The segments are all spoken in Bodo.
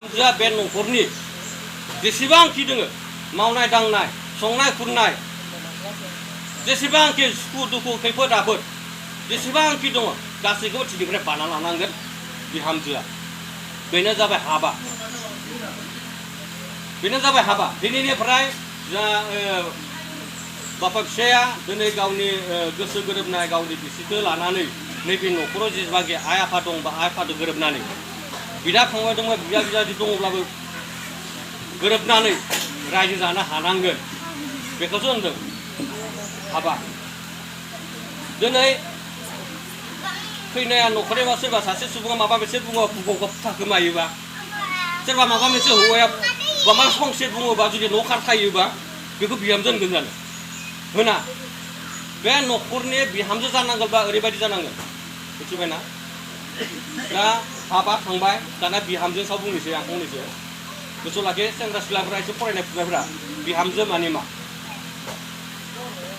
जा बे न'खरनि जेसेबांखि दोङो मावनाय दांनाय संनाय खुरनाय जेसेबांखि सुखु दुखु खैफोद आफोद जेसेबांखि दङ गासैखौबो थिनिफ्राय बाना लानांगोन बिहामजोआ। बेनो जाबाय हाबा। बेनो जाबाय हाबा। दिनैनिफ्राय जा बापा फिसाया दिनै गावनि गोसो गोरोबनाय गावनि बिसिखौ लानानै नैबे न'खराव जेसेबांखि आइ आफा दं बा आइ आफाजों गोरोबनानै बिदा फंबाय दङ बिदा बिबाजै दङब्लाबो गोरोबनानै रायजो जानो हानांगोन बेखौसो होनदों हाबा। दिनै खैनाया न'खरैबा सोरबा सासे सुबुङा माबा मोनसे बुङो बुंगौ थाखोमायोबा सोरबा माबा मोनसे हौवाया माबा फंसे बुङोबा जुदि न' खारखायोबा बेखौ बिहामजो होनगोन जानो होना। बे न'खरनि बिहामजो जानांगोनबा ओरैबायदि जानांगोन मिथिबायना। दा हाबा थांबाय दाना बिहामजो सायाव बुंनोसै आं फंनैसो गोसोआव लाखि सेंग्रा सिख्लाफोरा एसे फरायनाय फुनायफोरा बिहामजो माने मा?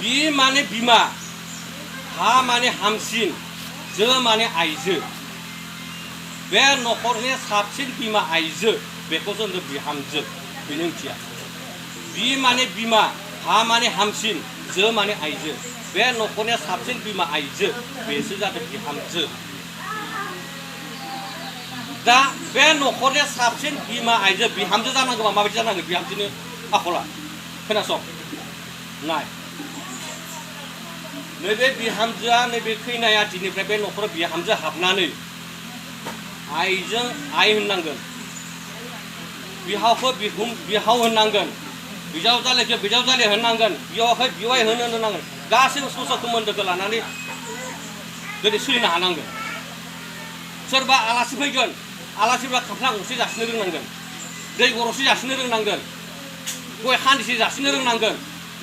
बि माने बिमा, हा माने हामसिन, जो माने आइजो। बे न'खरनि साबसिन बिमा आइजो बेखौसो होनदों बिहामजो। बेनि ओंथिया बि माने बिमा, हा माने हामसिन, जो माने आइजो। बे न'खरनि साबसिन बिमा आइजो बेसो जादों बिहामजो। दा बे न'खरनि साबसिन बिमा आइजो बिहामजो जानांगौबा माबायदि जानांगोन बिहामजोनि आखला खोनासं नाय। नैबे बिहामजोआ नैबे खैनाया दिनैफ्राय बे न'खराव बिहामजो हाबनानै आइजों आइ होननांगोन, बिहावखौ बिहाव होननांगोन, बिजावजालिखौ बिजावजालि होननांगोन, बियावखौ बिवाइ होनो होननांगोन। गासैबो संसार सोमोन्दोखौ लानानै दिनै सोलिनो हानांगोन। सोरबा आलासि फैगोन आलासिफ्रा खांख्ला गंसे जासिनो रोंनांगोन, दै गरदसे जासिनो रोंनांगोन, गय खान्दिसे जासिनो रोंनांगोन,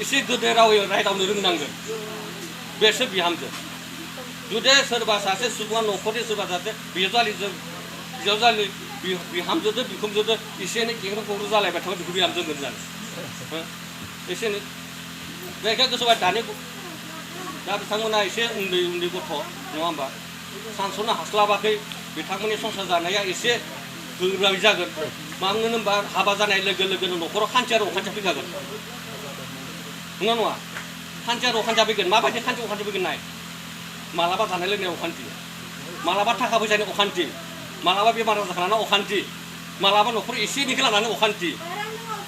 एसे गोदै रावै रायदावनो रोंनांगोन। बेसो बिहामजो। जुदि सोरबा सासे सुबुङा न'खरनि सोरबा सासे बिजावजालि बिहामजोजों बिखुनजोजों एसे एनै गेंग्रो गंग्रो जालायबाय थाबाय बेखौ बिहामजो होनगोन जानो एसे एनै बेखौ गोसोआव दानि दा बिथांमोना एसे उन्दै उन्दै गथ' नङा होमबा सानस'नो हास्लाबाखै बिथांमोननि संसार जानाया एसे गोब्राब जागोन। मानो होनबा हाबा जानाय लोगो लोगोनो न'खराव खान्थि आरो अखान्थिया फैखागोन नङा नङा खान्थि आरो अखान्थिया फैगोन। माबायदि खान्थि अखान्थि फैगोन नाय। मालाबा जानाय लोंनाय अखान्थि, मालाबा थाखा फैसानि अखान्थि, मालाबा बेमार आजार खालामनानै अखान्थि, मालाबा न'खर एसे एनैखौ लानानै अखान्थि,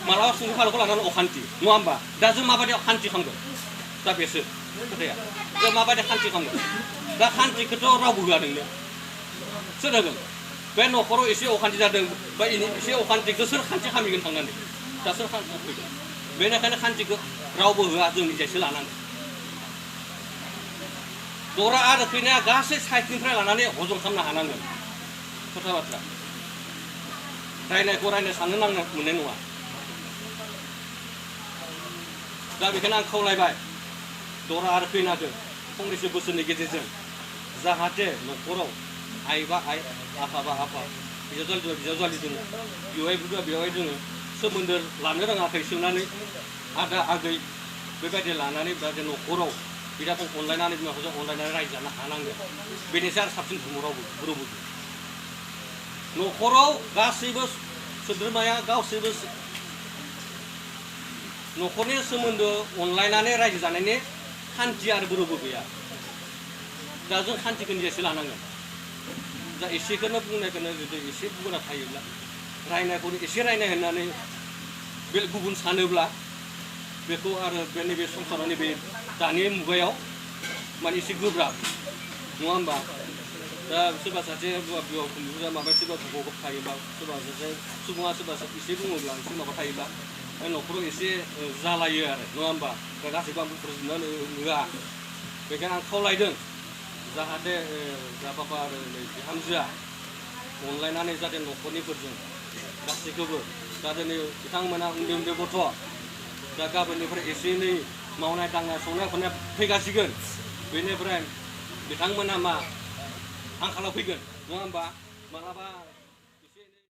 मालाबा संख्रि फानलुखौ लानानै अखान्थि नङा होमबा। दा जों माबायदि खान्थि खालामगोन दा बेसो खोथाया। जों माबायदि खान्थि खालामगोन दा खान्थिखौथ' रावबो होआ नोंनो सोर होगोन। बे न'खराव एसे अखान्थि जादों बा एसे अखान्थिखौ सोर खान्थि खालामगोन थांनानै दा सोर खान्थि फैगोन। बेनिखायनो खान्थिखौ रावबो होआ जों निजेसो लानांगोन। दरा आरो खैनाया गासै साइडनिफ्राय लानानै हजम खालामनो हानांगोन खोथा बाथ्रा। रायनायखौ रायनो साननो नांनो मोननाय नङा। दा बेखायनो आं खावलायबाय दरा आरो खैनाखौ फंनैसो बोसोरनि गेजेरजों जाहाथे न'खराव आइ बा आइ, आफा बा आफा, बिजावजालि दङ बिजावजालि दङ, बेवाइफोरबा बेवाइ दङ, सोमोन्दो लानो रोङाखै सोंनानै आदा आगै बेबायदि लानानै जाहाथे न'खराव बिदा फंबाय अनलायनानै बिमा बिफाजों अनलायनानै रायजो जानो हानांगोन। बेनिसै आरो साबसिन रावबो न'खराव गासैबो सोद्रोमाया गासैबो न'खरनि सोमोन्दो अनलायनानै रायजो जानायनि खान्थि आरो बरोबो गैया। दा जों खान्थिखौ निजेसो लानांगोन। दा एसेखौनो बुंनायखौनो जुदि एसे बुंना थायोब्ला रायनायखौनो एसे रायनाय होननानै बे गुबुन सानोब्ला बेखौ आरो बे नैबे संसाराव नैबे दानि मुगायाव माने एसे गोब्राब नङा होमबा। दा सोरबा सासे बिहाव खुंगुरा माबा सोरबा गब थायोबा सोरबा सासे सुबुङा सोरबा एसे बुङोब्ला एसे माबा थायोब्ला न'खराव एसे जालायो आरो नङा होमबा। दा गासैबो आं बुंफोरजोबनानै होआ। बेखायनो आं खावलायदों जाहाथे जाबाबा आरो बिहामजोआ अनलायनानै जाहाथे न'खरनिफोरजों गासैखौबो दा दिनै बिथांमोना उन्दै उन्दै गथ' दा गाबोननिफ्राय एसे एनै मावनाय दांनाय संनाय खावनाय फैगासिगोन। बेनिफ्राय बिथांमोना मा आंखालाव फैगोन नङा होमबा। मालाबा